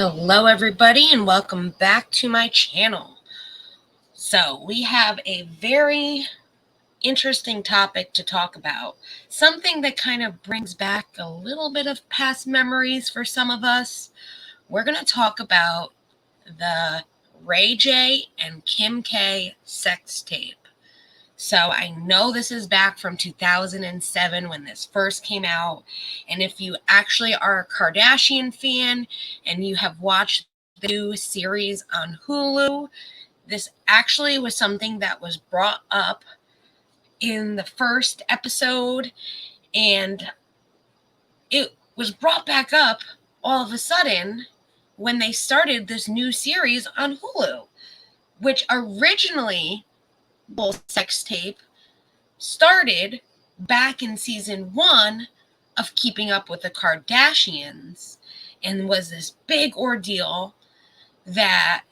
Hello everybody and welcome back to my channel. So we have a very interesting topic to talk about. Something that kind of brings back a little bit of past memories for some of us. We're going to talk about the RayJ and Kim K sex tape. So I know this is back from 2007 when this first came out. And if you actually are a Kardashian fan and you have watched the new series on Hulu, this actually was something that was brought up in the first episode. And it was brought back up all of a sudden when they started this new series on Hulu, which originally sex tape started back in season 1 of Keeping Up with the Kardashians and was this big ordeal that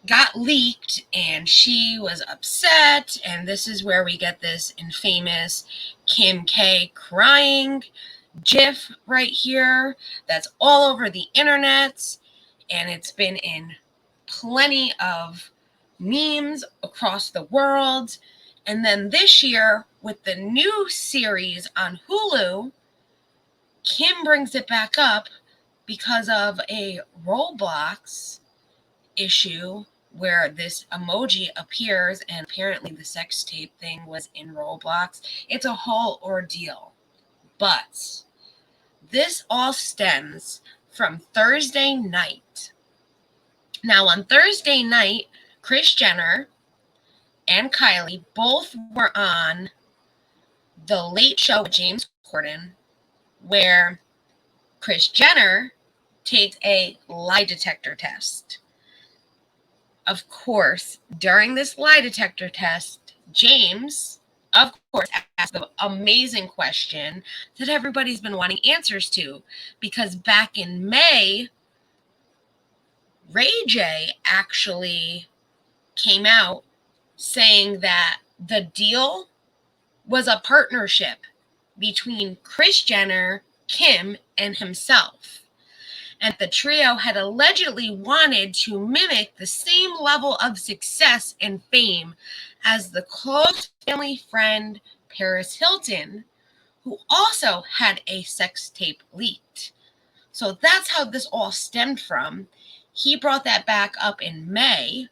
got leaked, and she was upset, and this is where we get this infamous Kim K crying gif right here that's all over the internet, and it's been in plenty of memes across the world. And then this year with the new series on Hulu, Kim brings it back up because of a Roblox issue where this emoji appears, and apparently the sex tape thing was in Roblox. It's a whole ordeal. But this all stems from Thursday night. Now on Thursday night, Kris Jenner and Kylie both were on The Late Show with James Corden, where Kris Jenner takes a lie detector test. Of course, during this lie detector test, James, of course, asked the amazing question that everybody's been wanting answers to, because back in May, RayJ actually came out saying that the deal was a partnership between Kris Jenner, Kim, and himself. And the trio had allegedly wanted to mimic the same level of success and fame as the close family friend Paris Hilton, who also had a sex tape leaked. So that's how this all stemmed from. He brought that back up in May.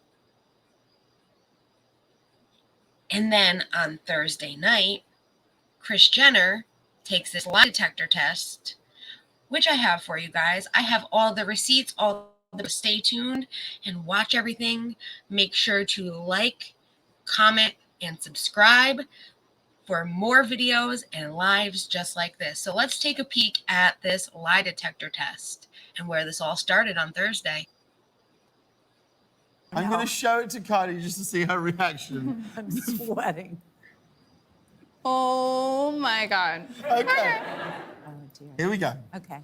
And then on Thursday night, Kris Jenner takes this lie detector test, which I have for you guys. I have all the receipts, stay tuned and watch everything. Make sure to like, comment, and subscribe for more videos and lives just like this. So let's take a peek at this lie detector test and where this all started on Thursday. I'm going to show it to Kylie just to see her reaction. I'm sweating. Oh my God. Okay. Oh dear. Here we go. Okay.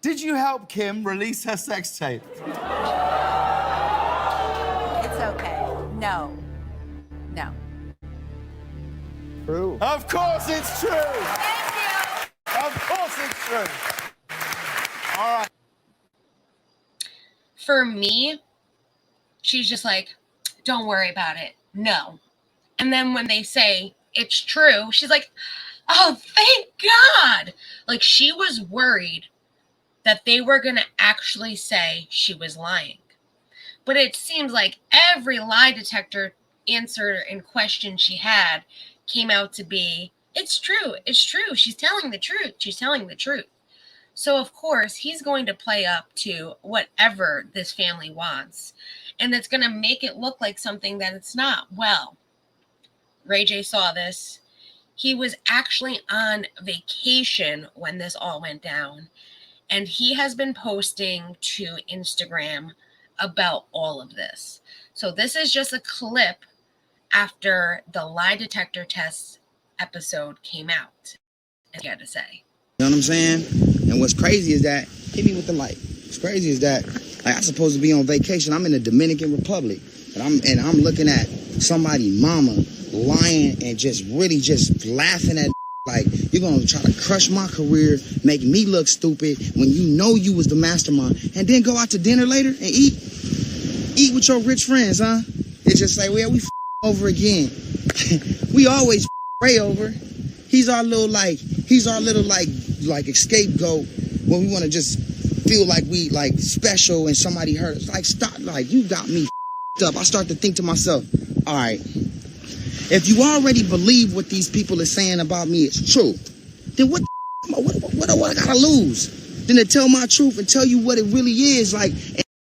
Did you help Kim release her sex tape? It's okay. No. No. True. Of course it's true. Thank you. Of course it's true. All right. For me, she's just like, don't worry about it. No. And then when they say it's true, she's like, oh, thank God. Like, she was worried that they were going to actually say she was lying. But it seems like every lie detector answer and question she had came out to be, it's true. It's true. She's telling the truth. She's telling the truth. So, of course, he's going to play up to whatever this family wants. And it's going to make it look like something that it's not. Well, RayJ saw this. He was actually on vacation when this all went down. And he has been posting to Instagram about all of this. So this is just a clip after the lie detector test episode came out. I got to say. You know what I'm saying? And what's crazy is that, hit me with the light. What's crazy is that, like, I'm supposed to be on vacation. I'm in the Dominican Republic, and I'm looking at somebody mama lying and just really just laughing at like, you're gonna try to crush my career, make me look stupid when you know you was the mastermind, and then go out to dinner later and eat with your rich friends, huh? It's just like, well, we over again. We always pray over. He's our little like scapegoat when we want to just feel like we like special and somebody hurt us. Like, stop, like, you got me up. I start to think to myself, all right, if you already believe what these people are saying about me is true, then what I gotta lose? Then to tell my truth and tell you what it really is, like,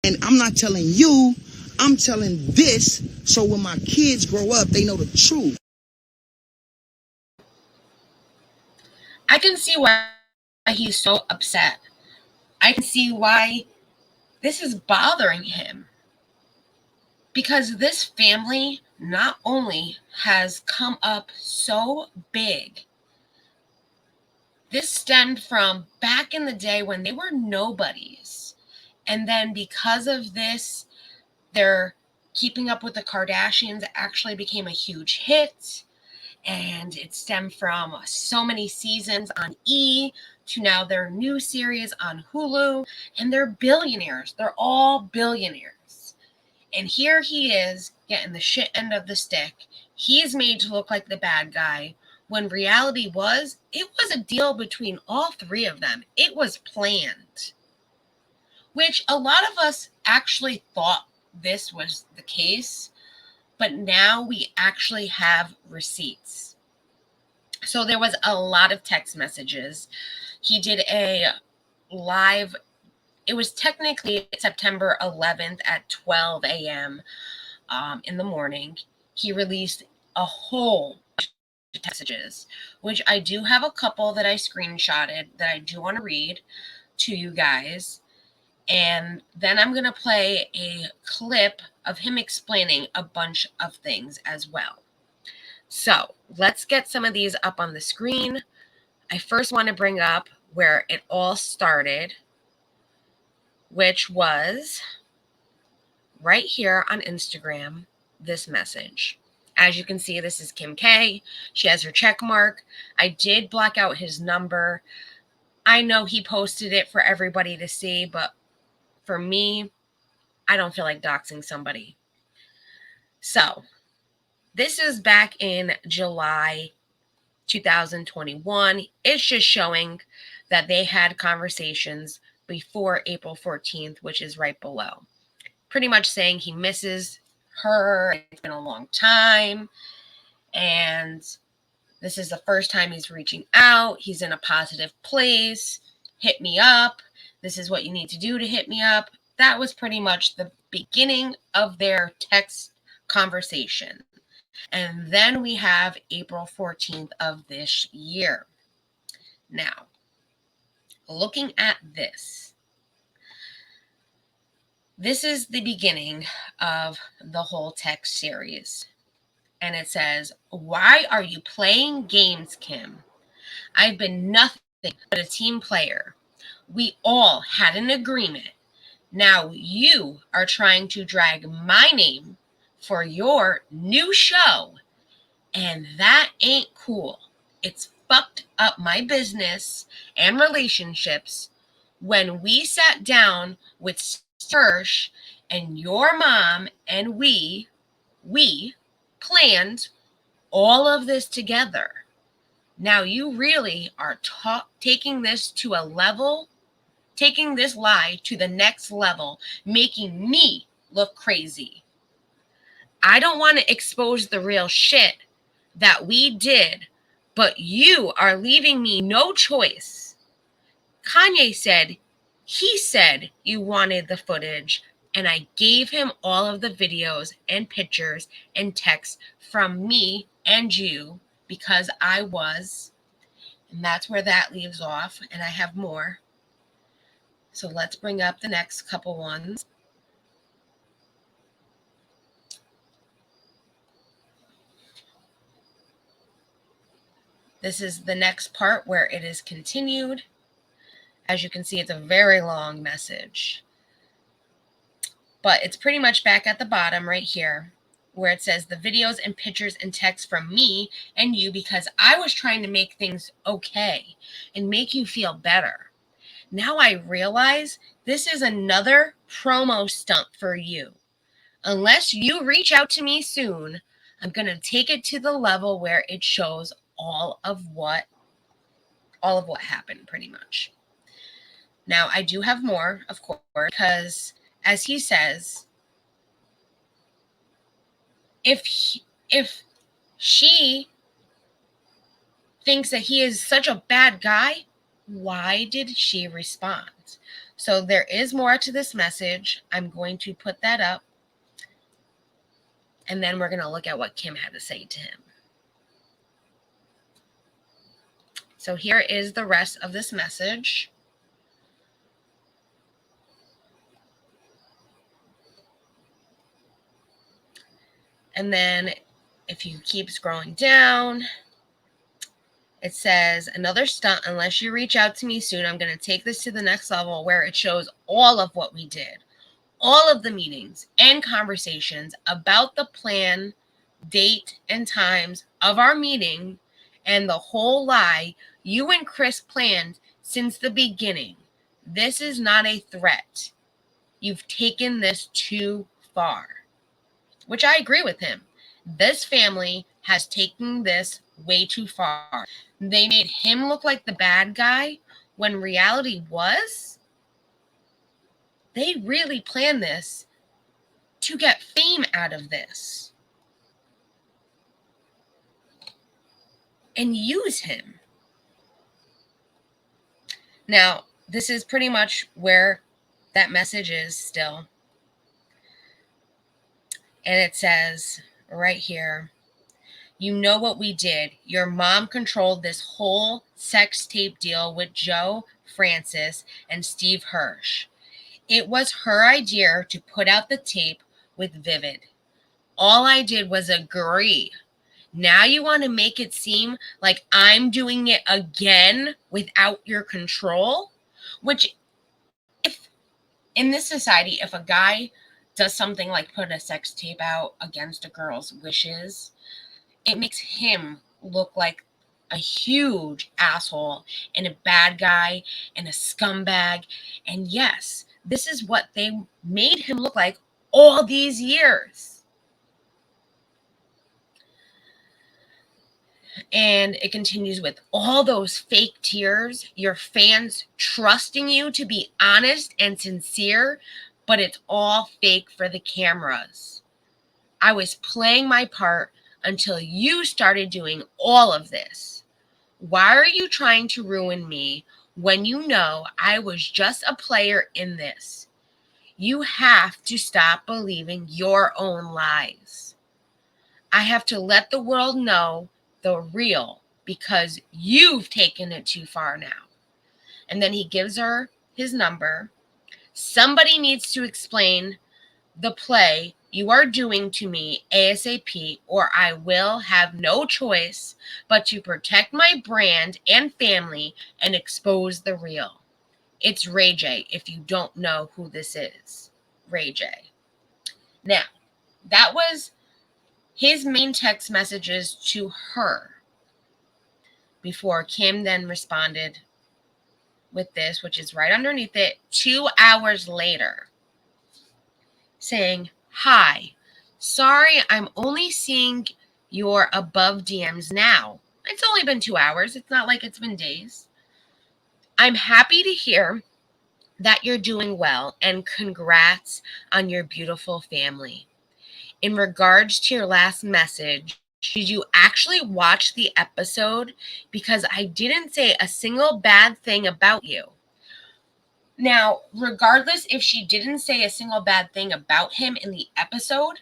and I'm not telling you, I'm telling this, so when my kids grow up, they know the truth. I can see why he's so upset. I can see why this is bothering him. Because this family not only has come up so big, this stemmed from back in the day when they were nobodies. And then because of this, their Keeping Up with the Kardashians actually became a huge hit. And it stemmed from so many seasons on E! To now their new series on Hulu. And they're billionaires. They're all billionaires. And here he is getting the shit end of the stick. He's made to look like the bad guy, when reality was, it was a deal between all three of them. It was planned. Which a lot of us actually thought this was the case, but now we actually have receipts. So there was a lot of text messages. He did a live. It was technically September 11th at 12 a.m. In the morning. He released a whole bunch of messages, which I do have a couple that I screenshotted that I do want to read to you guys. And then I'm going to play a clip of him explaining a bunch of things as well. So let's get some of these up on the screen. I first want to bring up where it all started, which was right here on Instagram, this message. As you can see, this is Kim K. She has her check mark. I did block out his number. I know he posted it for everybody to see, but for me, I don't feel like doxing somebody. So this is back in July 2021. It's just showing that they had conversations before April 14th, which is right below. Pretty much saying he misses her. It's been a long time. And this is the first time he's reaching out. He's in a positive place. Hit me up. This is what you need to do to hit me up. That was pretty much the beginning of their text conversation. And then we have April 14th of this year. Now, looking at this, this is the beginning of the whole text series. And it says, "Why are you playing games, Kim? I've been nothing but a team player. We all had an agreement. Now you are trying to drag my name for your new show. And that ain't cool. It's fucked up my business and relationships. When we sat down with Serge and your mom and we planned all of this together. Now you really are taking this to a level, taking this lie to the next level, making me look crazy. I don't want to expose the real shit that we did, but you are leaving me no choice. Kanye said, he said you wanted the footage, and I gave him all of the videos and pictures and texts from me and you because I was." And that's where that leaves off. And I have more. So let's bring up the next couple ones. This is the next part where it is continued. As you can see, it's a very long message. But it's pretty much back at the bottom right here where it says the videos and pictures and texts from me and you because I was trying to make things okay and make you feel better. Now I realize this is another promo stunt for you. Unless you reach out to me soon, I'm going to take it to the level where it shows all of what happened pretty much. Now, I do have more, of course, because as he says, if she thinks that he is such a bad guy, why did she respond? So there is more to this message. I'm going to put that up. And then we're going to look at what Kim had to say to him. So here is the rest of this message. And then if you keep scrolling down, it says, another stunt, unless you reach out to me soon, I'm going to take this to the next level where it shows all of what we did. All of the meetings and conversations about the plan, date, and times of our meeting and the whole lie you and Kris planned since the beginning. This is not a threat. You've taken this too far. Which I agree with him. This family has taken this way too far. They made him look like the bad guy when reality was they really planned this to get fame out of this and use him. Now, this is pretty much where that message is still. And it says right here, you know what we did. Your mom controlled this whole sex tape deal with Joe Francis and Steve Hirsch. It was her idea to put out the tape with Vivid. All I did was agree. Now you want to make it seem like I'm doing it again without your control? Which, if in this society, if a guy does something like put a sex tape out against a girl's wishes, it makes him look like a huge asshole and a bad guy and a scumbag. And yes, this is what they made him look like all these years. And it continues with all those fake tears, your fans trusting you to be honest and sincere, but it's all fake for the cameras. I was playing my part until you started doing all of this. Why are you trying to ruin me when you know I was just a player in this? You have to stop believing your own lies. I have to let the world know the real because you've taken it too far now. And then he gives her his number. Somebody needs to explain the play you are doing to me ASAP, or I will have no choice but to protect my brand and family and expose the real. It's RayJ if you don't know who this is. RayJ. Now, that was his main text messages to her before Kim then responded with this, which is right underneath it, 2 hours later, saying, hi, sorry, I'm only seeing your above DMs now. It's only been 2 hours. It's not like it's been days. I'm happy to hear that you're doing well and congrats on your beautiful family. In regards to your last message, did you actually watch the episode? Because I didn't say a single bad thing about you. Now, regardless if she didn't say a single bad thing about him in the episode,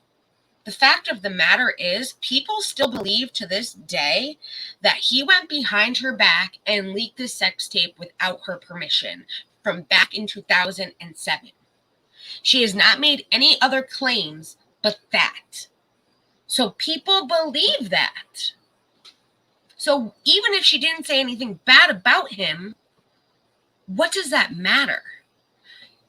the fact of the matter is people still believe to this day that he went behind her back and leaked the sex tape without her permission from back in 2007. She has not made any other claims but that. So people believe that. So even if she didn't say anything bad about him, what does that matter?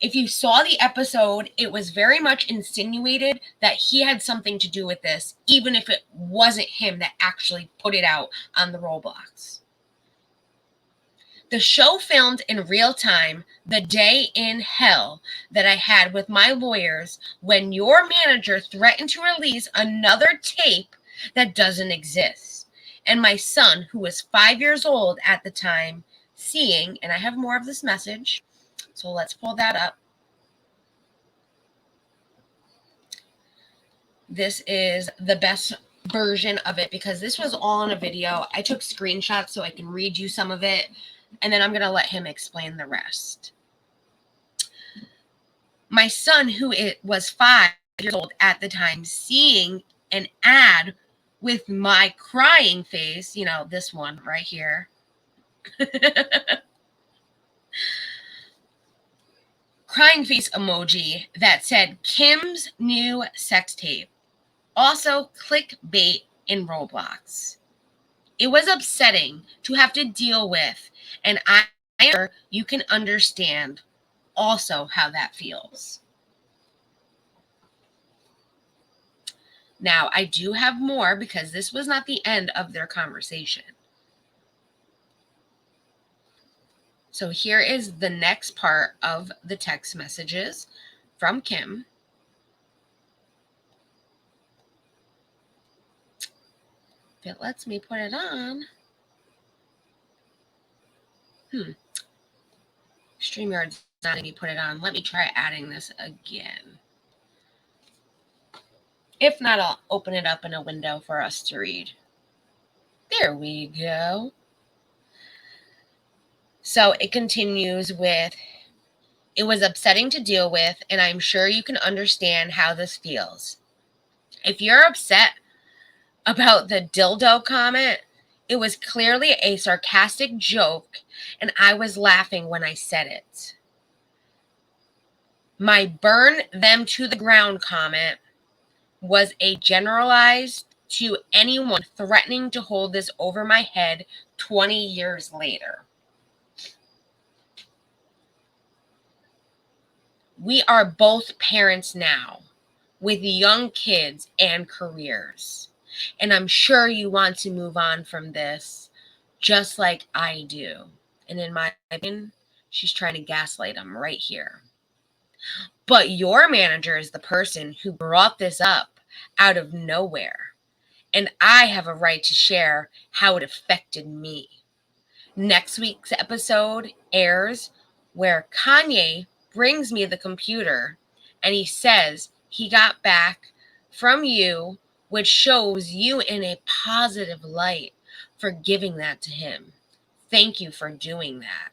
If you saw the episode, it was very much insinuated that he had something to do with this, even if it wasn't him that actually put it out on the Roblox. The show filmed in real time the day in hell that I had with my lawyers when your manager threatened to release another tape that doesn't exist. And my son, who was 5 years old at the time, seeing, and I have more of this message, so let's pull that up. This is the best version of it because this was all in a video. I took screenshots so I can read you some of it, and then I'm going to let him explain the rest. My son, who was 5 years old at the time, seeing an ad with my crying face, you know, this one right here. Crying face emoji that said Kim's new sex tape. Also clickbait in Roblox. It was upsetting to have to deal with, and I'm sure you can understand also how that feels. Now, I do have more because this was not the end of their conversation. So here is the next part of the text messages from Kim. If it lets me put it on. StreamYard's not letting me put it on. Let me try adding this again. If not, I'll open it up in a window for us to read. There we go. So it continues with, it was upsetting to deal with, and I'm sure you can understand how this feels. If you're upset about the dildo comment, it was clearly a sarcastic joke, and I was laughing when I said it. My burn them to the ground comment was a generalized to anyone threatening to hold this over my head 20 years later. We are both parents now with young kids and careers. And I'm sure you want to move on from this just like I do. And in my opinion, she's trying to gaslight him right here. But your manager is the person who brought this up out of nowhere. And I have a right to share how it affected me. Next week's episode airs where Kanye brings me the computer and he says he got back from you, which shows you in a positive light for giving that to him. Thank you for doing that.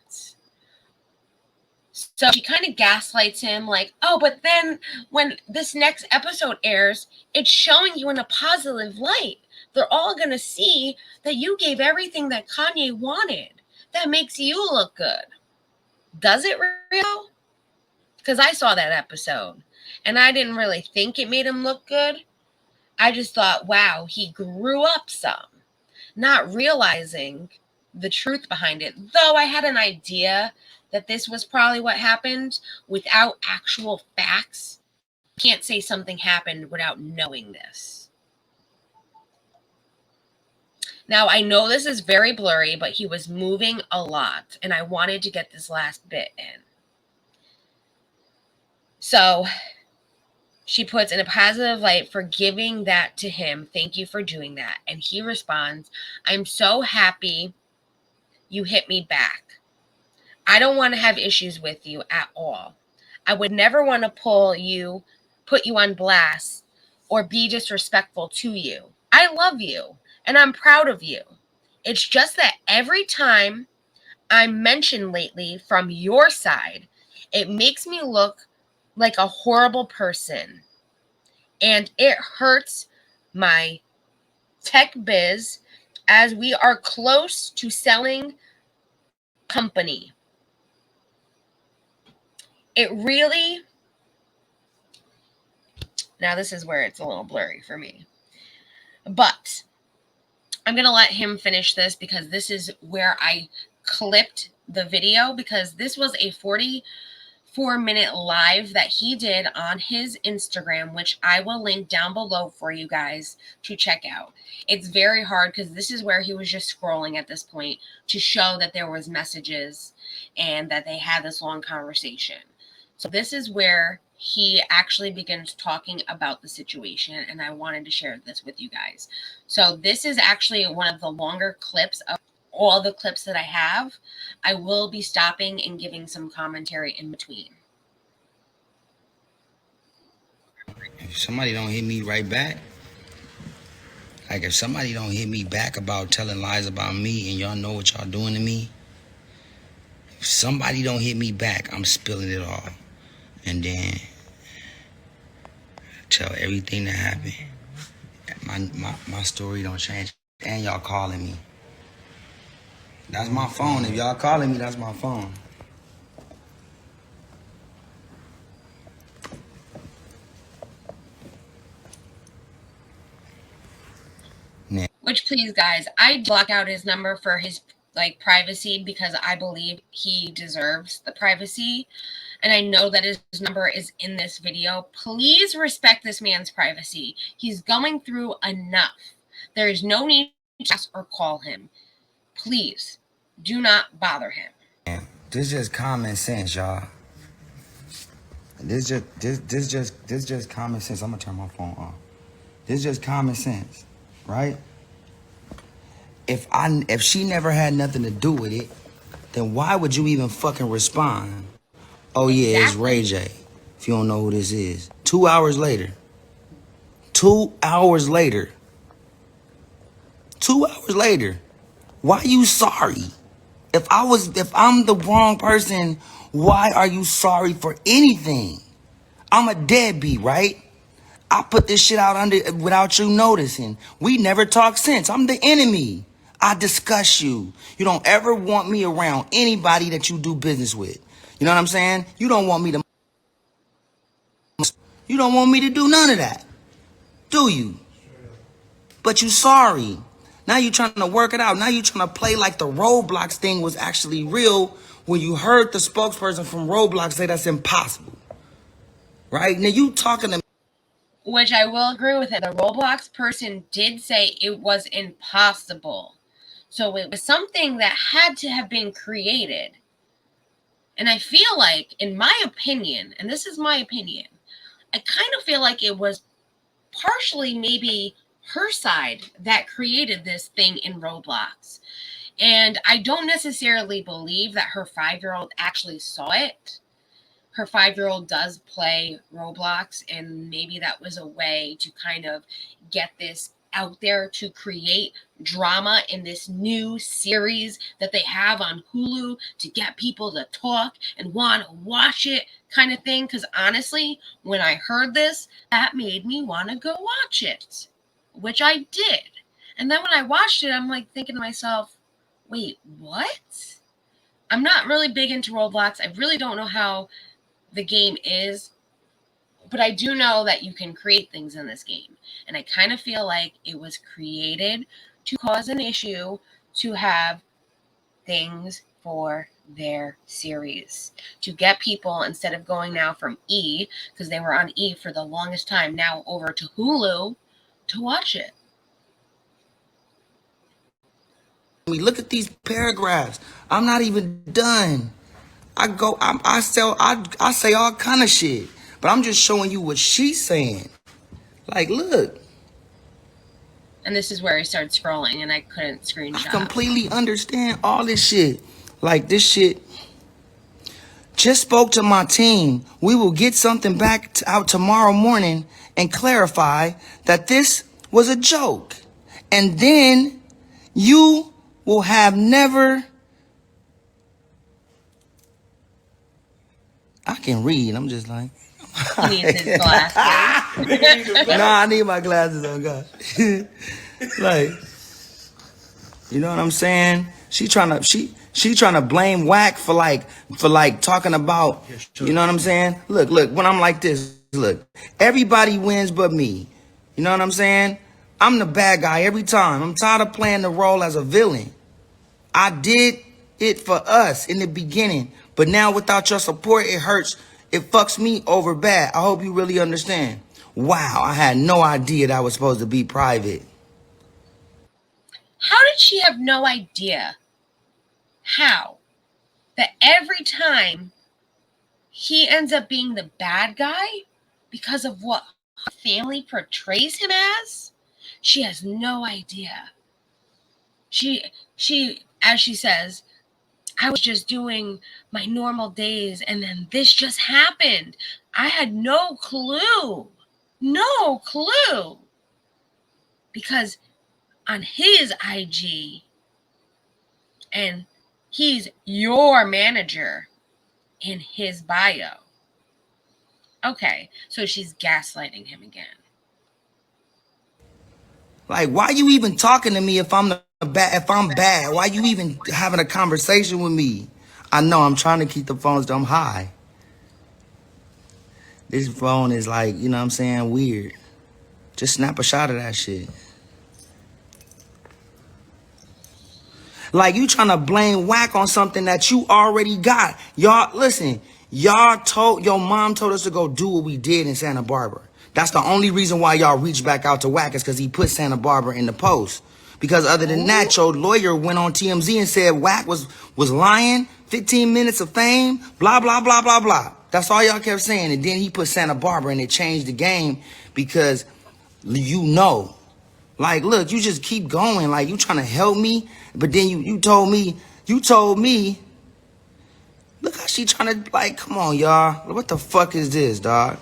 So she kind of gaslights him like, oh, but then when this next episode airs, it's showing you in a positive light. They're all going to see that you gave everything that Kanye wanted. That makes you look good. Does it real? Because I saw that episode and I didn't really think it made him look good. I just thought, wow, he grew up some, not realizing the truth behind it. Though I had an idea that this was probably what happened without actual facts. Can't say something happened without knowing this. Now, I know this is very blurry, but he was moving a lot, and I wanted to get this last bit in. So she puts in a positive light for giving that to him. Thank you for doing that. And he responds, I'm so happy you hit me back. I don't want to have issues with you at all. I would never want to put you on blast or be disrespectful to you. I love you and I'm proud of you. It's just that every time I'm mentioned lately from your side, it makes me look like a horrible person. And it hurts my tech biz as we are close to selling company. It really, now this is where it's a little blurry for me, but I'm going to let him finish this because this is where I clipped the video, because this was a 4-minute live that he did on his Instagram, which I will link down below for you guys to check out. It's very hard because this is where he was just scrolling at this point to show that there was messages and that they had this long conversation. So this is where he actually begins talking about the situation, and I wanted to share this with you guys. So this is actually one of the longer clips of all the clips that I have. I will be stopping and giving some commentary in between. If somebody don't hit me right back, like if somebody don't hit me back about telling lies about me and y'all know what y'all doing to me, if somebody don't hit me back, I'm spilling it all. And then tell everything that happened. My story don't change. And y'all calling me. That's my phone. If y'all calling me, that's my phone. Which, please, guys, I block out his number for his privacy because I believe he deserves the privacy. And I know that his number is in this video. Please respect this man's privacy. He's going through enough. There is no need to ask or call him. Please do not bother him. This just common sense, y'all. This just common sense. I'm gonna turn my phone off. This just common sense, right? If she never had nothing to do with it, then why would you even fucking respond? Oh yeah, Exactly. it's RayJ. If you don't know who this is. 2 hours later. 2 hours later. 2 hours later. Why you sorry? If I'm the wrong person, why are you sorry for anything? I'm a deadbeat, right? I put this shit out without you noticing. We never talked since. I'm the enemy. I discuss you. You don't ever want me around anybody that you do business with. You know what I'm saying? You don't want me to do none of that. Do you? But you sorry. Now you trying to work it out. Now you trying to play like the Roblox thing was actually real when you heard the spokesperson from Roblox say that's impossible. Right? Now you talking to me. Which I will agree with it. The Roblox person did say it was impossible. So it was something that had to have been created. And I feel like, in my opinion, and this is my opinion, I kind of feel like it was partially maybe her side that created this thing in Roblox. And I don't necessarily believe that her 5-year-old actually saw it. Her 5-year-old does play Roblox, and maybe that was a way to kind of get this out there to create drama in this new series that they have on Hulu to get people to talk and want to watch it kind of thing. Because honestly, when I heard this, that made me want to go watch it, which I did. And then when I watched it, I'm like thinking to myself, wait, what? I'm not really big into Roblox. I really don't know how the game is, but I do know that you can create things in this game. And I kind of feel like it was created to cause an issue to have things for their series, to get people, instead of going now from E, because they were on E for the longest time, now over to Hulu to watch it. We look at these paragraphs. I'm not even done. I say all kind of shit, but I'm just showing you what she's saying. Like, look. And this is where I started scrolling, and I couldn't screenshot. I completely understand all this shit. Like, this shit. Just spoke to my team. We will get something back out tomorrow morning and clarify that this was a joke. And then you will have never... I can read. I'm just like... He needs his glasses. Nah, I need my glasses on, God. Like, you know what I'm saying? She trying to blame Whack for talking about, you know what I'm saying? Look, when I'm like this, look, everybody wins but me. You know what I'm saying? I'm the bad guy every time. I'm tired of playing the role as a villain. I did it for us in the beginning. But now without your support, it hurts. It fucks me over bad. I hope you really understand. Wow, I had no idea that was supposed to be private. How did she have no idea? How? That every time he ends up being the bad guy because of what her family portrays him as? She has no idea. She, as she says, I was just doing my normal days and then this just happened. I had no clue. No clue. Because on his IG, and he's your manager in his bio. Okay, so she's gaslighting him again. Like, why you even talking to me if I'm bad? Why you even having a conversation with me? I know I'm trying to keep the phones dumb high. This phone is like, you know what I'm saying, weird. Just snap a shot of that shit. Like, you trying to blame whack on something that you already got. Y'all, listen, your mom told us to go do what we did in Santa Barbara. That's the only reason why y'all reached back out to whack is because he put Santa Barbara in the post. Because other than that, your lawyer went on TMZ and said whack was lying, 15 minutes of fame, blah, blah, blah, blah, blah. That's all y'all kept saying. And then he put Santa Barbara and it changed the game because you know. Like, look, you just keep going. Like, you trying to help me, but then you told me, look how she trying to, like, come on, y'all. What the fuck is this, dog?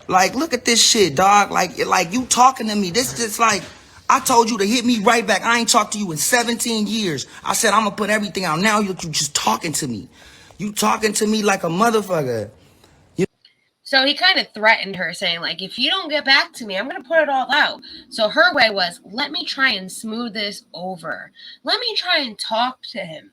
Like, look at this shit, dog. Like you talking to me. This just like, I told you to hit me right back. I ain't talked to you in 17 years. I said, I'm going to put everything out. Now you just talking to me. You talking to me like a motherfucker. So he kind of threatened her, saying, like, if you don't get back to me, I'm going to put it all out. So her way was, let me try and smooth this over. Let me try and talk to him.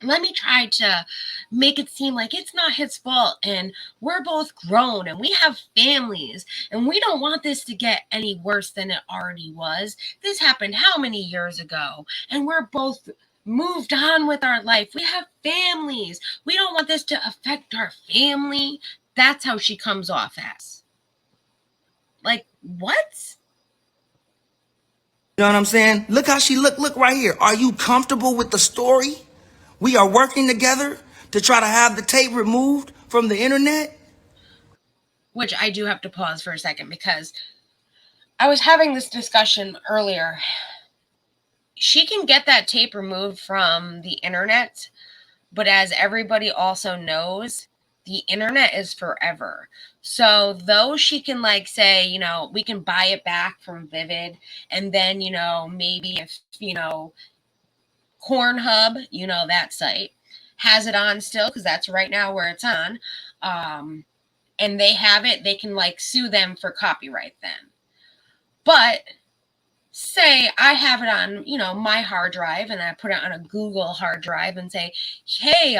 Let me try to make it seem like it's not his fault and we're both grown and we have families and we don't want this to get any worse than it already was. This happened how many years ago? And we're both moved on with our life. We have families. We don't want this to affect our family. That's how she comes off as. Like, what? You know what I'm saying? Look how she look right here. Are you comfortable with the story? We are working together to try to have the tape removed from the internet. Which I do have to pause for a second because I was having this discussion earlier. She can get that tape removed from the internet, but as everybody also knows, the internet is forever. So though she can like say, you know, we can buy it back from Vivid and then, you know, maybe if, you know, Pornhub, you know, that site has it on still because that's right now where it's on. And they have it, they can like sue them for copyright then. But say I have it on, you know, my hard drive and I put it on a Google hard drive and say, hey,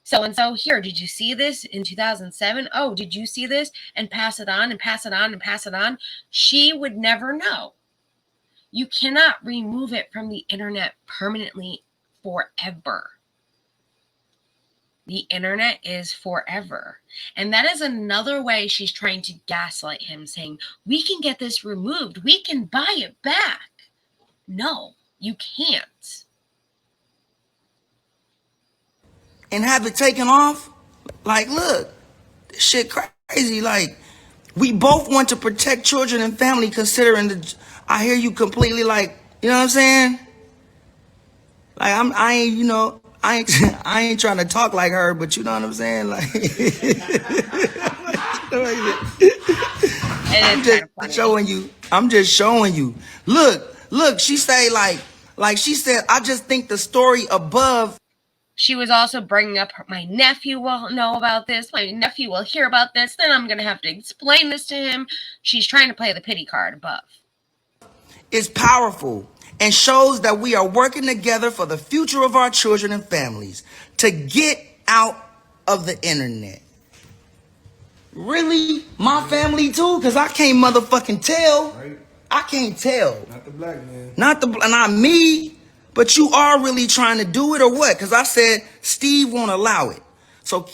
so-and-so here, did you see this in 2007? Oh, did you see this? And pass it on and pass it on and pass it on. She would never know. You cannot remove it from the internet permanently forever. The internet is forever. And that is another way she's trying to gaslight him, saying, we can get this removed. We can buy it back. No, you can't. And have it taken off? Like, look, this shit crazy. Like, we both want to protect children and family considering I hear you completely like, you know what I'm saying? Like, I ain't, you know, I ain't trying to talk like her, but you know what I'm saying? Like, I'm just showing you. Look, she say like she said, I just think the story above. She was also bringing up my nephew will know about this. My nephew will hear about this. Then I'm going to have to explain this to him. She's trying to play the pity card above. Is powerful and shows that we are working together for the future of our children and families to get out of the internet. Really? My family too? Because I can't motherfucking tell. Right. I can't tell. Not the black man. Not me. But you are really trying to do it or what? Because I said Steve won't allow it. So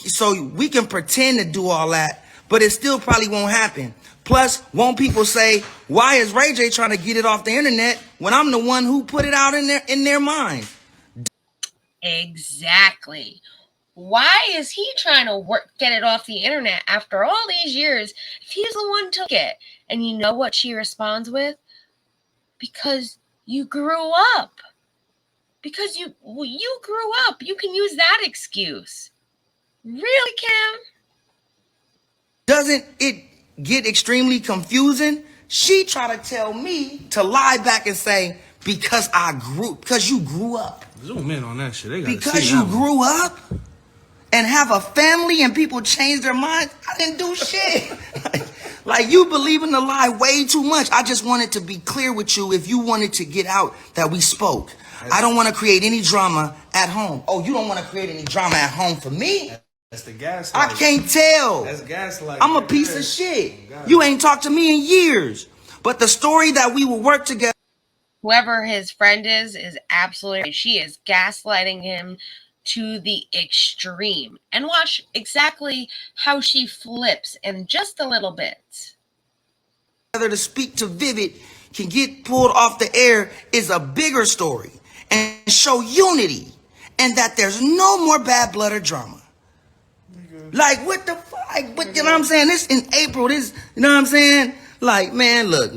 we can pretend to do all that, but it still probably won't happen. Plus, won't people say, why is RayJ trying to get it off the internet when I'm the one who put it out in their mind? Exactly. Why is he trying to get it off the internet after all these years if he's the one who took it? And you know what she responds with? Because you grew up. Because you grew up. You can use that excuse. Really, Kim? Doesn't it get extremely confusing? She tried to tell me to lie back and say, because you grew up. Zoom in on that shit. They Because you grew up and have a family and people change their minds. I didn't do shit. Like you believe in the lie way too much. I just wanted to be clear with you if you wanted to get out that we spoke. I don't want to create any drama at home. Oh, you don't want to create any drama at home for me? That's the gaslighting. I can't tell. That's gaslighting. I'm a piece of shit. You ain't talked to me in years. But the story that we will work together. Whoever his friend is absolutely right. She is gaslighting him to the extreme. And watch exactly how she flips in just a little bit. To speak to Vivid can get pulled off the air is a bigger story and show unity and that there's no more bad blood or drama. Like, what the fuck? Like, but you know what I'm saying? This in April, you know what I'm saying? Like, man, look.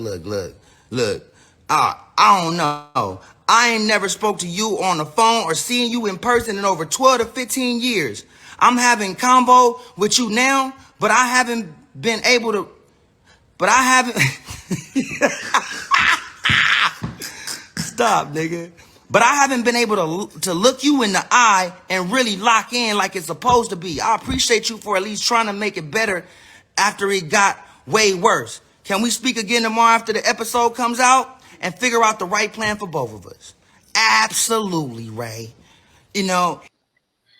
I don't know. I ain't never spoke to you on the phone or seen you in person in over 12 to 15 years. I'm having combo with you now, but I haven't been able to, stop, nigga. But I haven't been able to look you in the eye and really lock in like it's supposed to be. I appreciate you for at least trying to make it better after it got way worse. Can we speak again tomorrow after the episode comes out and figure out the right plan for both of us? Absolutely, Ray. You know.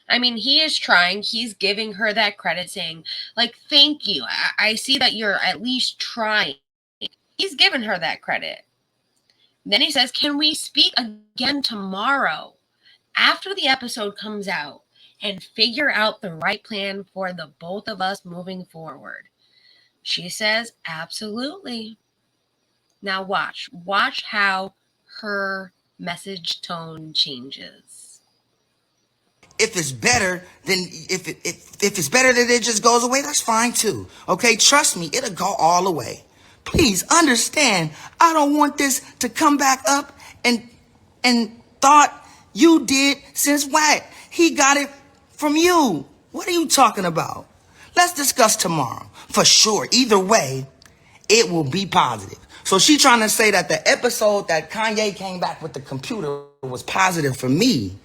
I mean, he is trying. He's giving her that credit, saying, like, thank you. I see that you're at least trying. He's giving her that credit. Then he says, can we speak again tomorrow after the episode comes out and figure out the right plan for the both of us moving forward? She says, absolutely. Now watch how her message tone changes. If it's better, then if it's better that it just goes away, that's fine too. Okay, trust me, it'll go all the way. Please understand, I don't want this to come back up and thought you did since what? He got it from you. What are you talking about? Let's discuss tomorrow. For sure, either way, it will be positive. So she trying to say that the episode that Kanye came back with the computer was positive for me.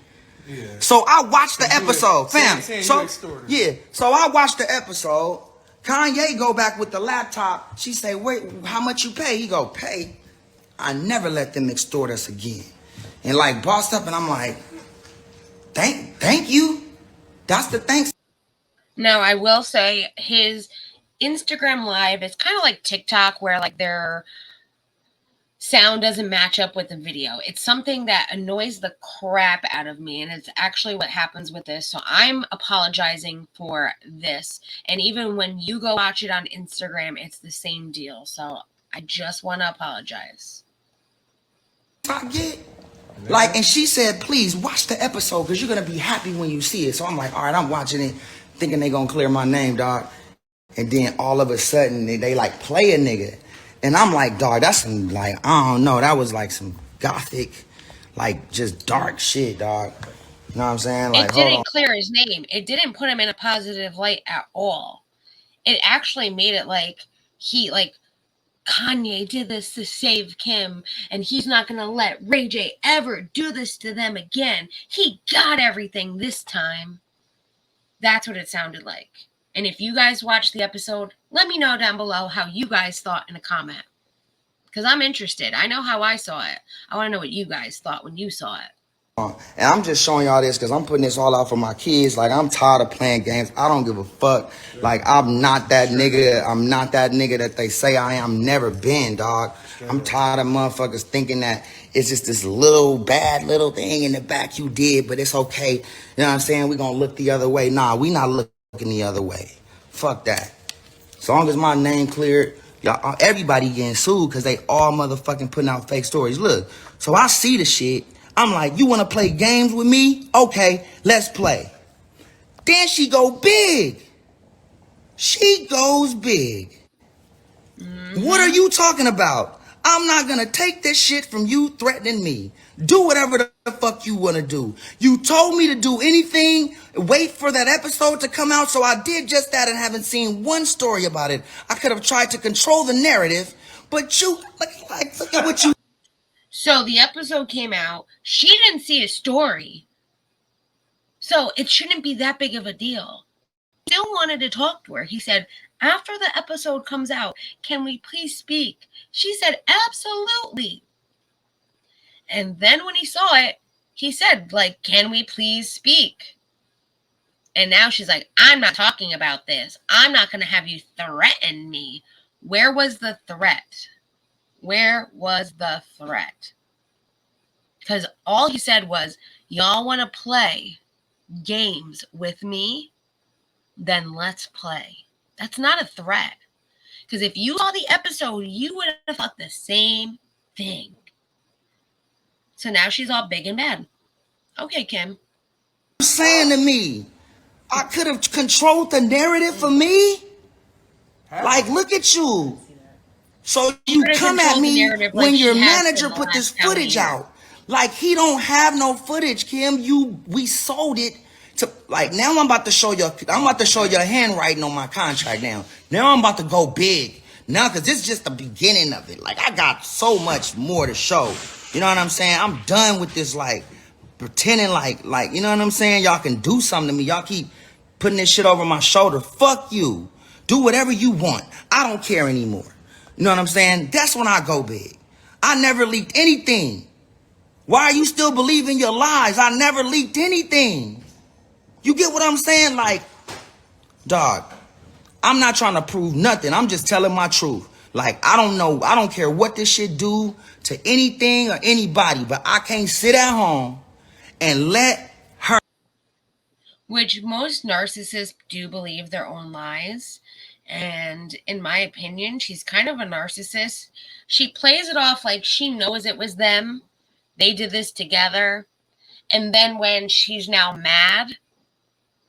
Yeah. So I watched the episode, fam. So I watched the episode. Kanye go back with the laptop. She say, wait, how much you pay? He go, pay? I never let them extort us again. And like bossed up, and I'm like, thank you. That's the thanks. Now, I will say his Instagram Live is kind of like TikTok, where like their sound doesn't match up with the video. It's something that annoys the crap out of me, and it's actually what happens with this. So I'm apologizing for this. And even when you go watch it on Instagram, it's the same deal. So I just want to apologize. I get like, and she said, please watch the episode because you're going to be happy when you see it. So I'm like, all right, I'm watching it thinking they going to clear my name, dog. And then all of a sudden they like play a nigga. And I'm like, dog, that's some, like, I don't know. That was like some gothic, like just dark shit, dog. You know what I'm saying? Like, it didn't clear his name. It didn't put him in a positive light at all. It actually made it like Kanye did this to save Kim, and he's not going to let RayJ ever do this to them again. He got everything this time. That's what it sounded like. And if you guys watched the episode, let me know down below how you guys thought in a comment. Because I'm interested. I know how I saw it. I want to know what you guys thought when you saw it. And I'm just showing y'all this because I'm putting this all out for my kids. Like, I'm tired of playing games. I don't give a fuck. Like, I'm not that nigga. I'm not that nigga that they say I am. Never been, dog. I'm tired of motherfuckers thinking that it's just this little bad little thing in the back you did, but it's okay. You know what I'm saying? We gonna look the other way. Nah, we not looking the other way. Fuck that. As long as my name cleared, y'all, everybody getting sued because they all motherfucking putting out fake stories. Look, so I see the shit. I'm like, you want to play games with me? Okay, let's play. Then she go big. She goes big. What are you talking about? I'm not going to take this shit from you threatening me. Do whatever the fuck you want to do. You told me to do anything, wait for that episode to come out, so I did just that and haven't seen one story about it. I could have tried to control the narrative, but you, look at what you... So the episode came out. She didn't see a story. So it shouldn't be that big of a deal. He still wanted to talk to her. He said, after the episode comes out, can we please speak? She said, absolutely. And then when he saw it, he said, like, can we please speak? And now she's like, I'm not talking about this. I'm not going to have you threaten me. Where was the threat? Where was the threat? Because all he said was, y'all want to play games with me? Then let's play. That's not a threat. Because if you saw the episode, you would have thought the same thing. So now she's all big and mad. Okay, Kim. Saying to me, I could have controlled the narrative for me? Like, look at you. So you come at me when your manager put this footage out. Like, he don't have no footage, Kim. We sold it to, like, now I'm about to show you handwriting on my contract now. Now I'm about to go big. Now, because this is just the beginning of it. Like, I got so much more to show. You know what I'm saying? I'm done with this, like, pretending like, you know what I'm saying? Y'all can do something to me. Y'all keep putting this shit over my shoulder. Fuck you. Do whatever you want. I don't care anymore. You know what I'm saying? That's when I go big. I never leaked anything. Why are you still believing your lies? I never leaked anything. You get what I'm saying? Like, dog, I'm not trying to prove nothing. I'm just telling my truth. Like, I don't know. I don't care what this shit do to anything or anybody, but I can't sit at home and let her. Which most narcissists do believe their own lies. And in my opinion, she's kind of a narcissist. She plays it off like she knows it was them. They did this together. And then when she's now mad,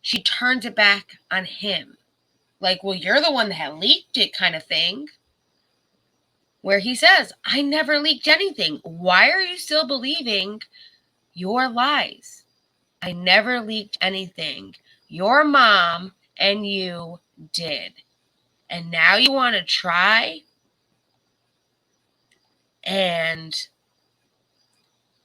she turns it back on him. Like, well, you're the one that leaked it kind of thing. Where he says, I never leaked anything. Why are you still believing your lies? I never leaked anything. Your mom and you did. And now you want to try and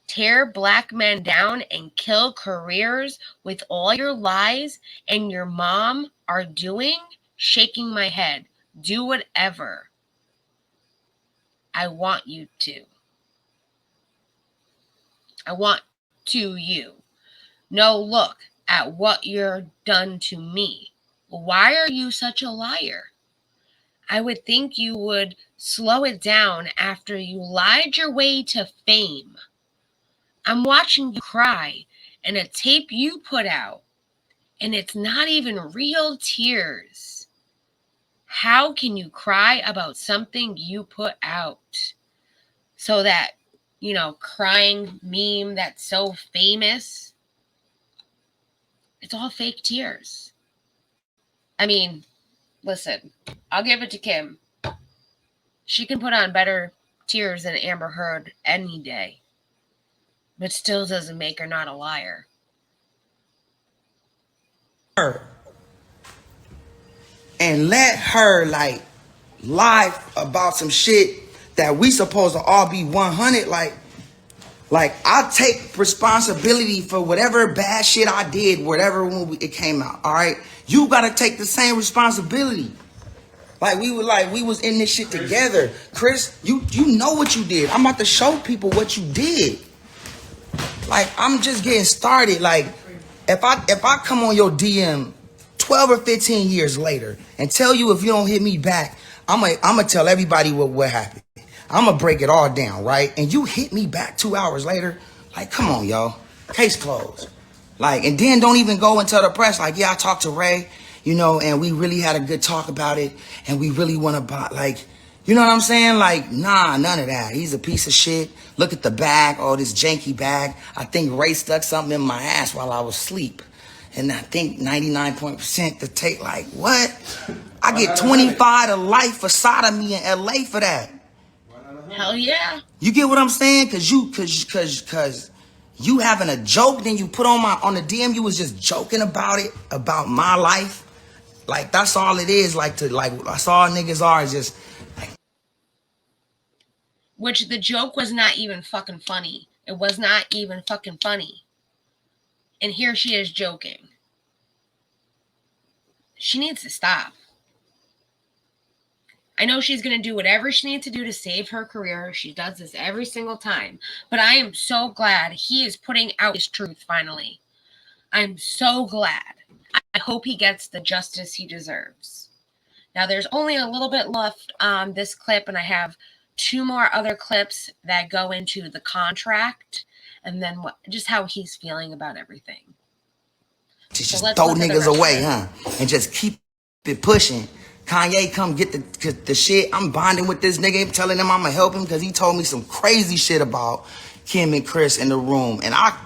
tear black men down and kill careers with all your lies, and your mom are doing? Shaking my head. Do whatever I want you to. I want to you. No, look at what you're done to me. Why are you such a liar? I would think you would slow it down after you lied your way to fame. I'm watching you cry in a tape you put out, and it's not even real tears. How can you cry about something you put out? So that, you know, crying meme that's so famous, it's all fake tears. I mean, listen, I'll give it to Kim. She can put on better tears than Amber Heard any day. But still doesn't make her not a liar. And let her, like, lie about some shit that we supposed to all be 100. Like I take responsibility for whatever bad shit I did, whatever when it came out. All right, you gotta take the same responsibility. Like we was in this shit together. Kris, you know what you did. I'm about to show people what you did. Like, I'm just getting started. Like, if I come on your DM 12 or 15 years later and tell you if you don't hit me back, I'm gonna tell everybody what happened. I'm gonna break it all down, right? And you hit me back 2 hours later, like, come on, yo. Case closed. Like, and then don't even go and tell the press, like, yeah, I talked to Ray, you know, and we really had a good talk about it, and we really want to buy, like, you know what I'm saying? Like, nah, none of that. He's a piece of shit. Look at the bag, oh, this janky bag. I think Ray stuck something in my ass while I was asleep. And I think 99% to take, like, what? I get 25 to life for sodomy in LA for that. Hell yeah. You get what I'm saying? Cause you having a joke, then you put on the DM, you was just joking about it, about my life. Like, that's all it is. Like, that's all niggas are, is just like. Which the joke was not even fucking funny. It was not even fucking funny. And here she is joking. She needs to stop. I know she's going to do whatever she needs to do to save her career. She does this every single time. But I am so glad he is putting out his truth finally. I'm so glad. I hope he gets the justice he deserves. Now, there's only a little bit left on this clip, and I have 2 more other clips that go into the contract and then just how he's feeling about everything. Just throw niggas away, huh? And just keep it pushing. Kanye come get the shit. I'm bonding with this nigga, telling him I'm gonna help him because he told me some crazy shit about Kim and Kris in the room. And I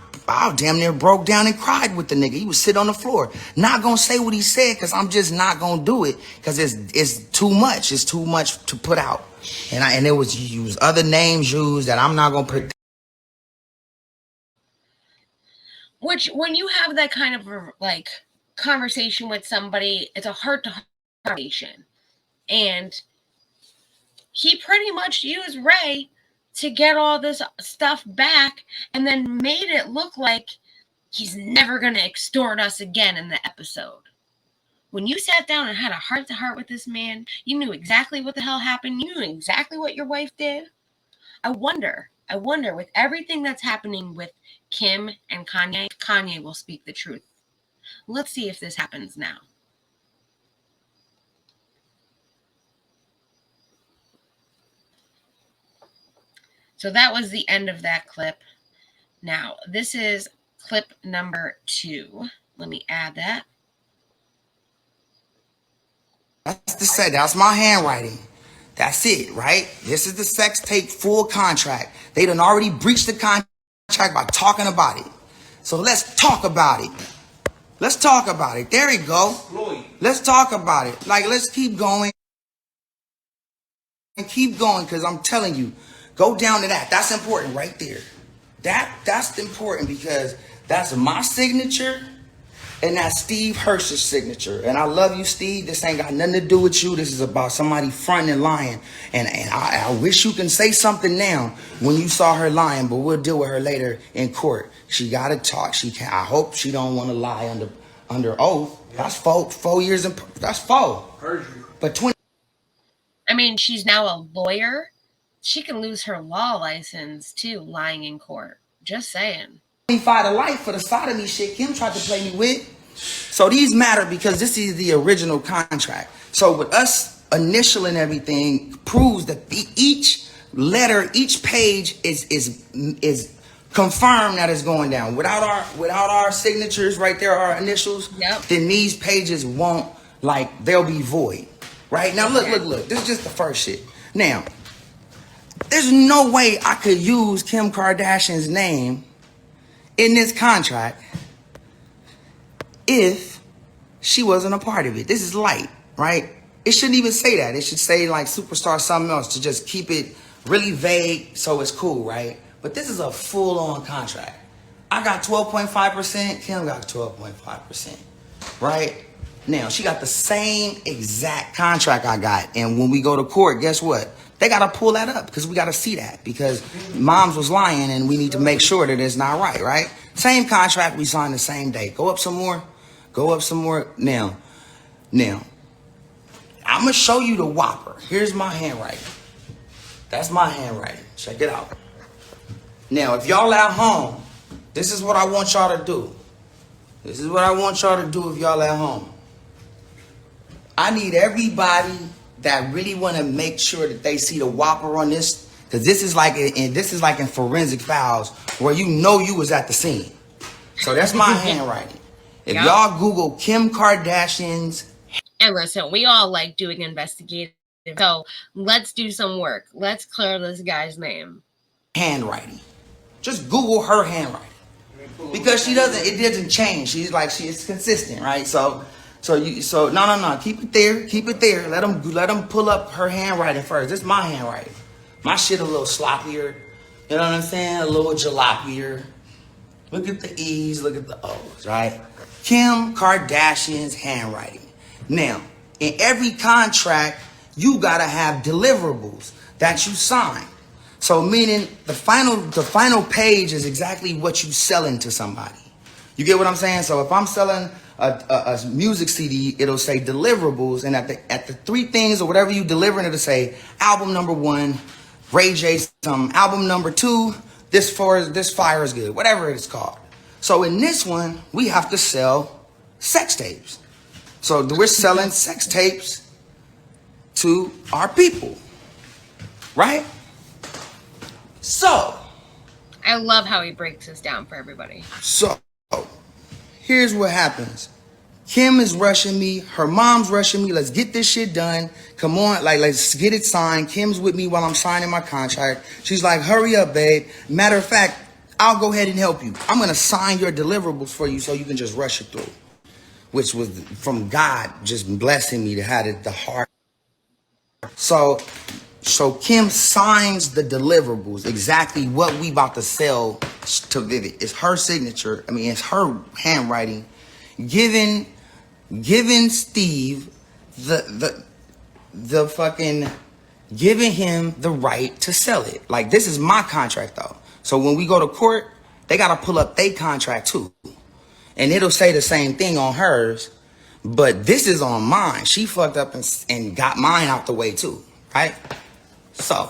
damn near broke down and cried with the nigga. He was sitting on the floor. Not gonna say what he said because I'm just not gonna do it because it's too much. It's too much to put out. And it was used, other names used that I'm not gonna put. Which, when you have that kind of like conversation with somebody, it's a heart-to-heart conversation. And he pretty much used Ray to get all this stuff back and then made it look like he's never going to extort us again in the episode. When you sat down and had a heart-to-heart with this man, you knew exactly what the hell happened. You knew exactly what your wife did. I wonder with everything that's happening with Kim and Kanye will speak the truth. Let's see if this happens now. So that was the end of that clip. Now, this is clip number 2. Let me add that. That's the set. That's my handwriting. That's it, right? This is the sex tape full contract. They done already breached the contract by talking about it. So let's talk about it. Let's talk about it. There you go. Let's talk about it. Like, let's keep going. And keep going, because I'm telling you, go down to that. That's important right there. That's important because that's my signature and that's Steve Hirsch's signature. And I love you, Steve. This ain't got nothing to do with you. This is about somebody fronting and lying. And I wish you can say something now when you saw her lying, but we'll deal with her later in court. She got to talk. She can. I hope she don't want to lie under oath. Yeah. That's 4 years. That's 4. Perjury. But 20. I mean, she's now a lawyer. She can lose her law license too, lying in court. Just saying. 25 to life for the sodomy shit Kim tried to play me with. So these matter because this is the original contract. So with us initialing everything proves that each letter, each page is confirmed that it's going down. Without our signatures right there, our initials, yep. Then these pages won't, like, they'll be void. Right? Now look. This is just the first shit. Now, there's no way I could use Kim Kardashian's name in this contract if she wasn't a part of it. This is light, right? It shouldn't even say that. It should say like superstar something else to just keep it really vague so it's cool, right? But this is a full-on contract. I got 12.5%, Kim got 12.5%, right? Now, she got the same exact contract I got. And when we go to court, guess what? They got to pull that up because we got to see that because moms was lying and we need to make sure that it's not right? Same contract, we signed the same day. Go up some more. Now, I'm going to show you the whopper. Here's my handwriting. That's my handwriting. Check it out. Now, if y'all at home This is what I want y'all to do. This is what I want y'all to do if y'all at home. I need everybody that really want to make sure that they see the whopper on this, because this is like in forensic files where you know you was at the scene. So that's my handwriting. If y'all Google Kim Kardashian's, and listen, we all like doing investigative, so let's do some work. Let's clear this guy's name. Handwriting. Just Google her handwriting, because it doesn't change. It's consistent, right? So no. Keep it there. Let them pull up her handwriting first. This is my handwriting. My shit a little sloppier. You know what I'm saying? A little jalopier. Look at the E's, look at the O's, right? Kim Kardashian's handwriting. Now, in every contract, you gotta have deliverables that you sign. So meaning the final page is exactly what you selling to somebody. You get what I'm saying? So if I'm selling a music CD, it'll say deliverables, and at the three things or whatever you delivering, it'll say album number 1, RayJ something, album number 2, this fire is good, whatever it's called. So in this one, we have to sell sex tapes. So we're selling sex tapes to our people, right? So I love how he breaks this down for everybody. So here's what happens. Kim is rushing me. Her mom's rushing me. Let's get this shit done. Come on, let's get it signed. Kim's with me while I'm signing my contract. She's like, hurry up, babe. Matter of fact, I'll go ahead and help you. I'm going to sign your deliverables for you so you can just rush it through. Which was from God just blessing me to have the heart. So Kim signs the deliverables, exactly what we about to sell to Vivid. It's her signature. I mean, it's her handwriting. Giving Steve giving him the right to sell it. Like, this is my contract though. So when we go to court, they gotta pull up their contract too. And it'll say the same thing on hers, but this is on mine. She fucked up and got mine out the way too, right? So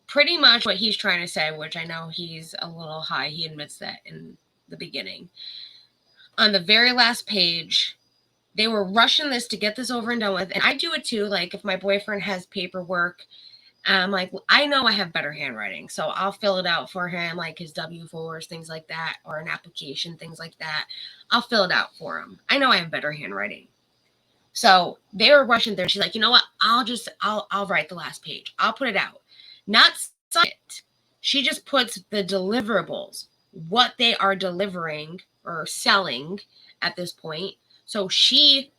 pretty much what he's trying to say, which I know he's a little high, he admits that in the beginning. On the very last page, they were rushing this to get this over and done with. And I do it too. Like, if my boyfriend has paperwork, I'm like, I know I have better handwriting, so I'll fill it out for him, like his W-4s, things like that, or an application, things like that. I'll fill it out for him. I know I have better handwriting. So they were rushing there. She's like, you know what? I'll write the last page. I'll put it out. Not sign it. She just puts the deliverables, what they are delivering or selling at this point. So she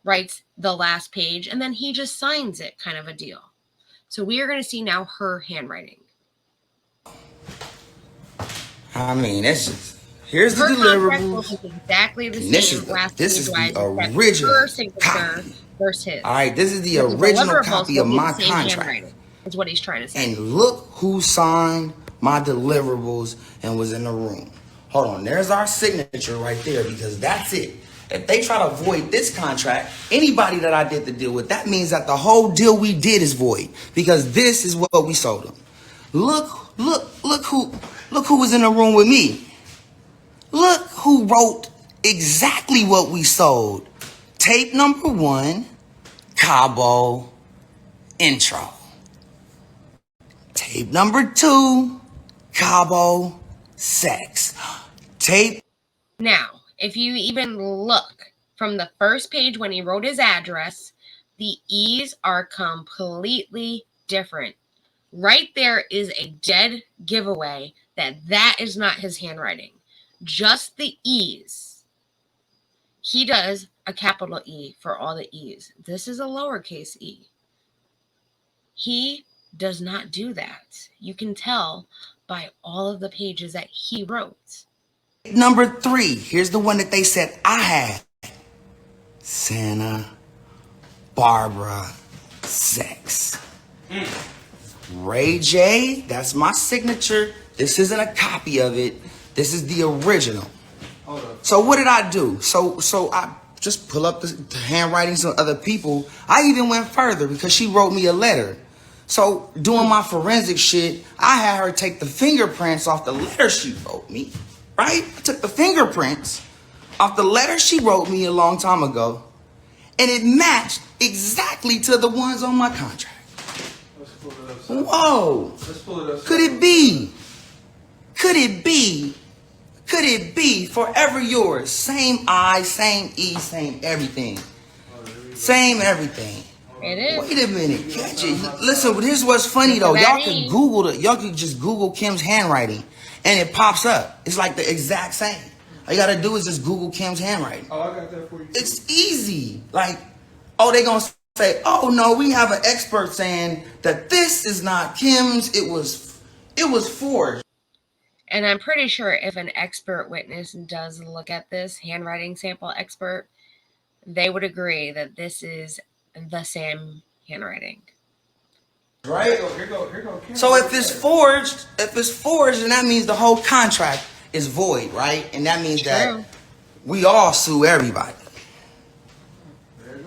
writes the last page and then he just signs it, kind of a deal. So we are going to see now her handwriting. I mean, it's just, here's the deliverables. Exactly the same. This is the original her signature copy. Versus his. All right, this is the original copy of my contract. Is what he's trying to say. And look who signed my deliverables and was in the room. Hold on, there's our signature right there, because that's it. If they try to void this contract, anybody that I did the deal with, that means that the whole deal we did is void, because this is what we sold them. Look who was in the room with me. Look who wrote exactly what we sold. Tape number 1, Cabo intro. Tape number 2, Cabo sex. Tape. Now, if you even look from the first page when he wrote his address, the E's are completely different. Right there is a dead giveaway that is not his handwriting. Just the E's. He does a capital E for all the E's. This is a lowercase e. He does not do that. You can tell by all of the pages that he wrote. Number 3, here's the one that they said I had. Santa Barbara sex. RayJ, that's my signature. This isn't a copy of it. This is the original. So what did I do? So I just pull up the handwritings of other people. I even went further because she wrote me a letter. So doing my forensic shit, I had her take the fingerprints off the letter she wrote me, right? I took the fingerprints off the letter she wrote me a long time ago, and it matched exactly to the ones on my contract. Let's pull it up. Whoa. Let's pull it up. Could it be? Could it be? Could it be forever yours? Same I, same E, same everything. Same everything. It is. Wait a minute, catch it. Listen, here's what's funny though. Y'all can Google it. Y'all can just Google Kim's handwriting, and it pops up. It's like the exact same. All you gotta do is just Google Kim's handwriting. Oh, I got that for you. It's easy. Like, oh, they gonna say, oh no, we have an expert saying that this is not Kim's. It was forged. And I'm pretty sure if an expert witness does look at this handwriting sample expert, they would agree that this is the same handwriting. Right? Here go. So if it's forged, then that means the whole contract is void, right? And that means that we all sue everybody.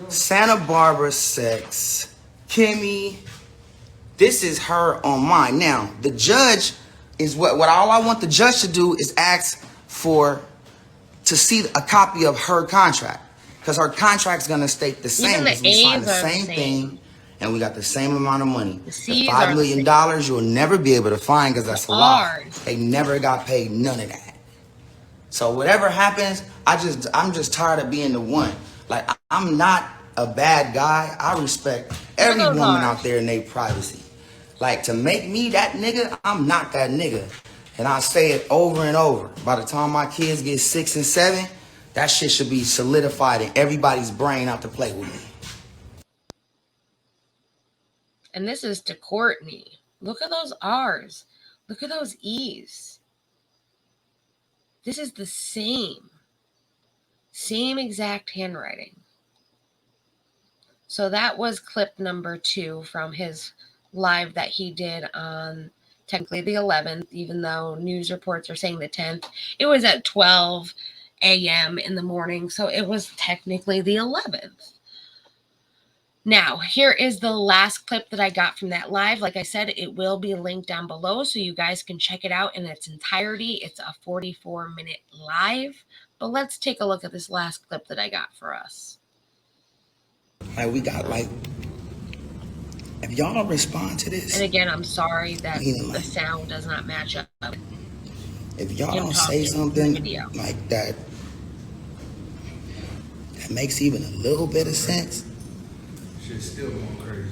Santa Barbara sex, Kimmy, this is her on mine. Now, the judge is what all I want the judge to do is ask to see a copy of her contract. Because her contract's gonna state the same. Even the We signed A's the are the same same. thing, and we got the same amount of money. The The C's $5 are million the you'll never be able to find because that's a lie. R's. They never got paid none of that. So whatever happens, I'm just tired of being the one. Like, I'm not a bad guy. I respect every those woman R's. out there in their privacy. Like, to make me that nigga, I'm not that nigga. And I say it over and over. By the time my kids get 6 and 7, that shit should be solidified in everybody's brain not to play with me. And this is to Courtney. Look at those R's. Look at those E's. This is the same exact handwriting. So that was clip number 2 from his live that he did on technically the 11th, even though news reports are saying the 10th. It was at 12 a.m. in the morning, so it was technically the 11th. Now, here is the last clip that I got from that live. Like I said, it will be linked down below so you guys can check it out in its entirety. It's a 44-minute live, but let's take a look at this last clip that I got for us. Like, we got, like, if y'all don't respond to this, And again, I'm sorry that meaning, the like, sound does not match up. if y'all Him don't say talking in the something video. like that makes even a little bit of sense, Shit's still going crazy.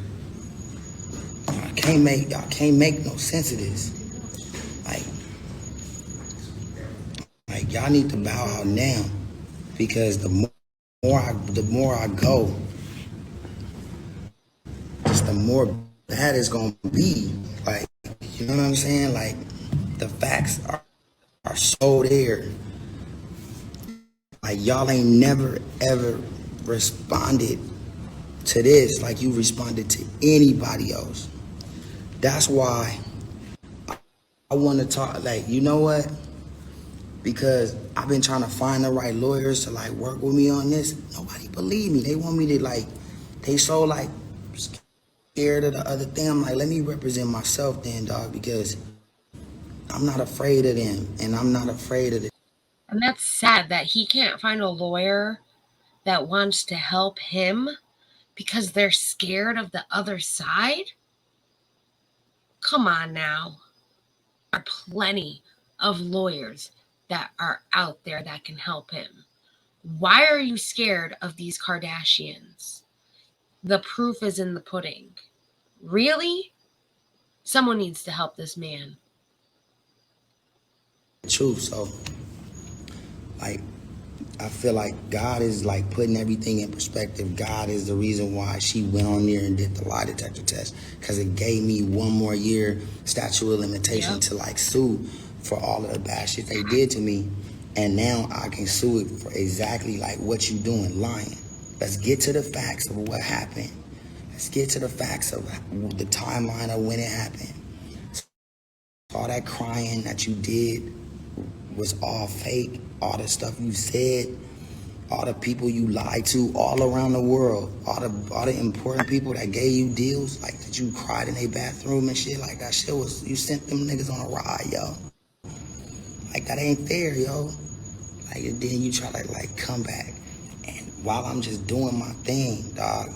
y'all can't make no sense of this. Like y'all need to bow out now, because the more I go, just the more bad it's gonna be. Like, you know what I'm saying? Like, the facts are so there. Like, y'all ain't never ever responded to this like you responded to anybody else. That's why I want to talk. Like, you know what? Because I've been trying to find the right lawyers to, like, work with me on this. Nobody believe me. They want me to, like, they so, like, scared of the other thing. I'm like, let me represent myself then, dog, because I'm not afraid of them, and I'm not afraid of it. And that's sad that he can't find a lawyer that wants to help him because they're scared of the other side. Come on now. There are plenty of lawyers that are out there that can help him. Why are you scared of these Kardashians? The proof is in the pudding. Really? Someone needs to help this man. Truth. So, like, I feel like God is, like, putting everything in perspective. God is the reason why she went on there and did the lie detector test, because it gave me one more year statute of limitation to, like, sue for all of the bad shit they did to me. And now I can sue it for exactly, like, what you doing, lying. Let's get to the facts of what happened. Let's get to the facts of the timeline of when it happened. All that crying that you did was all fake. All the stuff you said, all the people you lied to all around the world, all the important people that gave you deals, like, that you cried in their bathroom and shit, like, that shit was, you sent them niggas on a ride, yo. Like, that ain't fair, yo. Like, and then you try to, like, come back. And while I'm just doing my thing, dog,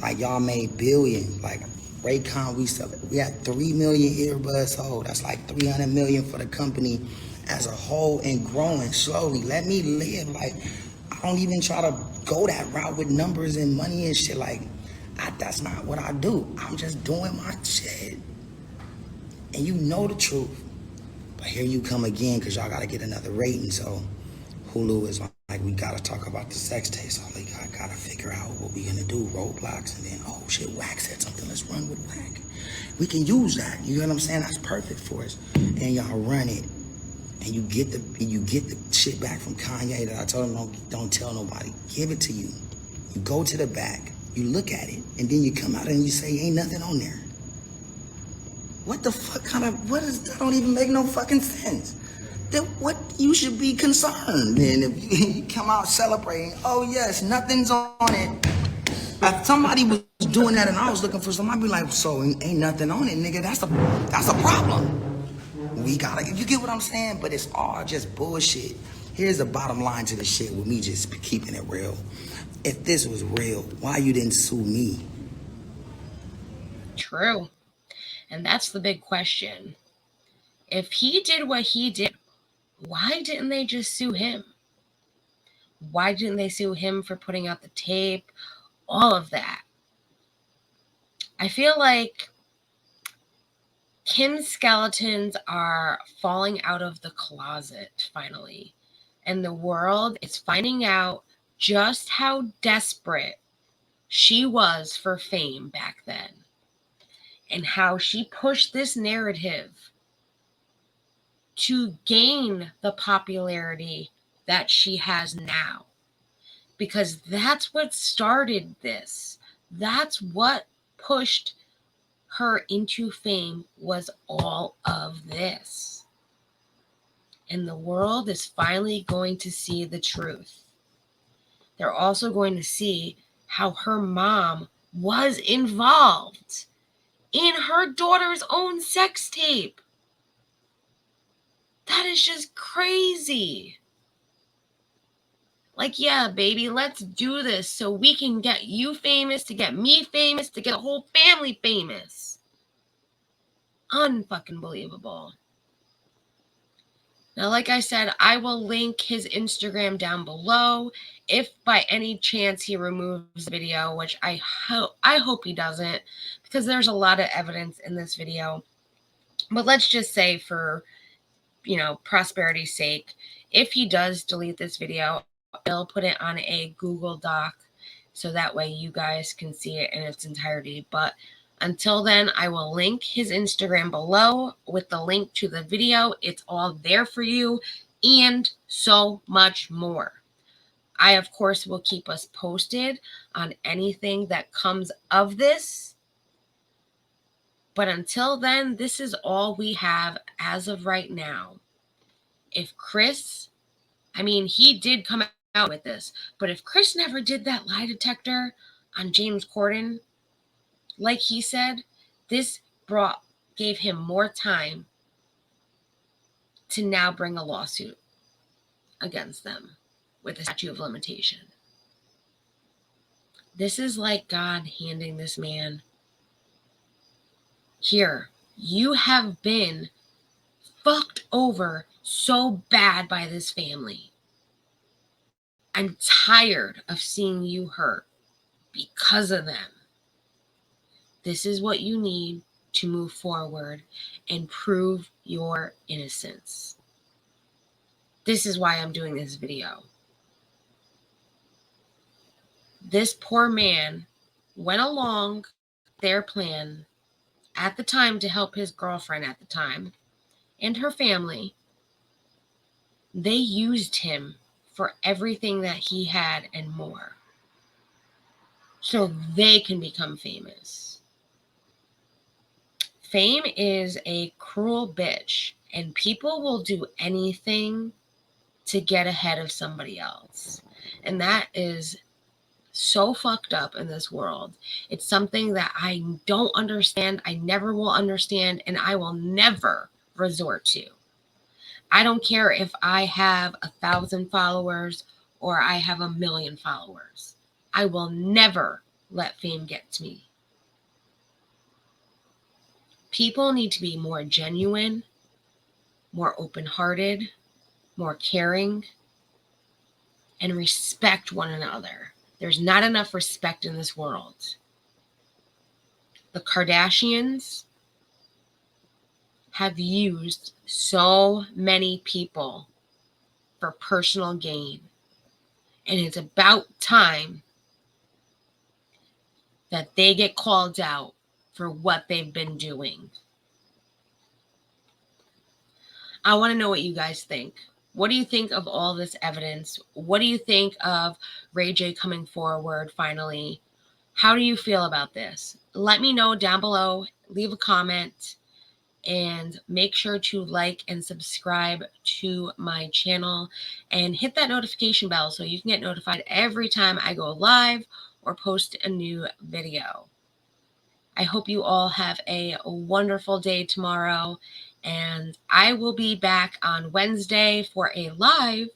like, y'all made billions. Like, Raycon, we had 3 million earbuds sold. That's like 300 million for the company as a whole and growing slowly. Let me live. Like, I don't even try to go that route with numbers and money and shit. Like, that's not what I do. I'm just doing my shit. And you know the truth. But here you come again, because y'all got to get another rating. So Hulu is like, we got to talk about the sex tape. So like, I got to figure out what we going to do. Roblox, and then, oh shit, Wack said something. Let's run with Wack. We can use that. You know what I'm saying? That's perfect for us. And y'all run it. And you get the shit back from Kanye that I told him don't tell nobody. Give it to you. You go to the back, you look at it, and then you come out and you say, ain't nothing on there. What the fuck what is, that don't even make no fucking sense. Then what, you should be concerned. And if you come out celebrating, oh yes, nothing's on it. If somebody was doing that and I was looking for something, I'd be like, so ain't nothing on it, nigga, that's a problem. We gotta, you get what I'm saying? But it's all just bullshit. Here's the bottom line to the shit with me just keeping it real. If this was real, why you didn't sue me? True. And that's the big question. If he did what he did, why didn't they just sue him? Why didn't they sue him for putting out the tape? All of that. I feel like Kim's skeletons are falling out of the closet finally. And the world is finding out just how desperate she was for fame back then. And how she pushed this narrative to gain the popularity that she has now. Because that's what started this. That's what pushed her into fame, was all of this. And the world is finally going to see the truth. They're also going to see how her mom was involved in her daughter's own sex tape. That is just crazy. Like, yeah, baby, let's do this so we can get you famous, to get me famous, to get a whole family famous. Unfucking believable. Now, like I said, I will link his Instagram down below. If by any chance he removes the video, which I hope he doesn't, because there's a lot of evidence in this video. But let's just say for, prosperity's sake, if he does delete this video, I'll put it on a Google Doc so that way you guys can see it in its entirety. But until then, I will link his Instagram below with the link to the video. It's all there for you and so much more. I, of course, will keep us posted on anything that comes of this. But until then, this is all we have as of right now. If Kris, he did come out with this, but if Kris never did that lie detector on James Corden, like he said, this gave him more time to now bring a lawsuit against them with a statute of limitation. This is like God handing this man, here, you have been fucked over so bad by this family. I'm tired of seeing you hurt because of them. This is what you need to move forward and prove your innocence. This is why I'm doing this video. This poor man went along their plan at the time to help his girlfriend at the time and her family. They used him for everything that he had and more, so they can become famous. Fame is a cruel bitch, and people will do anything to get ahead of somebody else. And that is so fucked up in this world. It's something that I don't understand, I never will understand, and I will never resort to. I don't care if I have 1,000 followers or I have 1,000,000 followers. I will never let fame get to me. People need to be more genuine, more open-hearted, more caring, and respect one another. There's not enough respect in this world. The Kardashians have used so many people for personal gain. And it's about time that they get called out for what they've been doing. I want to know what you guys think. What do you think of all this evidence? What do you think of RayJ coming forward finally? How do you feel about this? Let me know down below. Leave a comment. And make sure to like and subscribe to my channel and hit that notification bell so you can get notified every time I go live or post a new video. I hope you all have a wonderful day tomorrow, and I will be back on Wednesday for a live.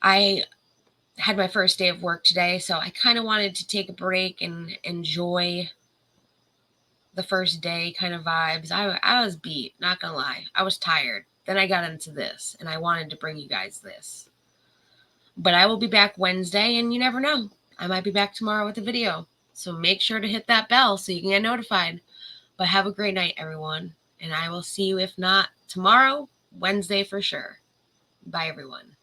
I had my first day of work today, so I kind of wanted to take a break and enjoy the first day kind of vibes. I was beat, not gonna lie. I was tired. Then I got into this, and I wanted to bring you guys this. But I will be back Wednesday, and you never know. I might be back tomorrow with a video. So make sure to hit that bell so you can get notified. But have a great night, everyone. And I will see you, if not tomorrow, Wednesday for sure. Bye, everyone.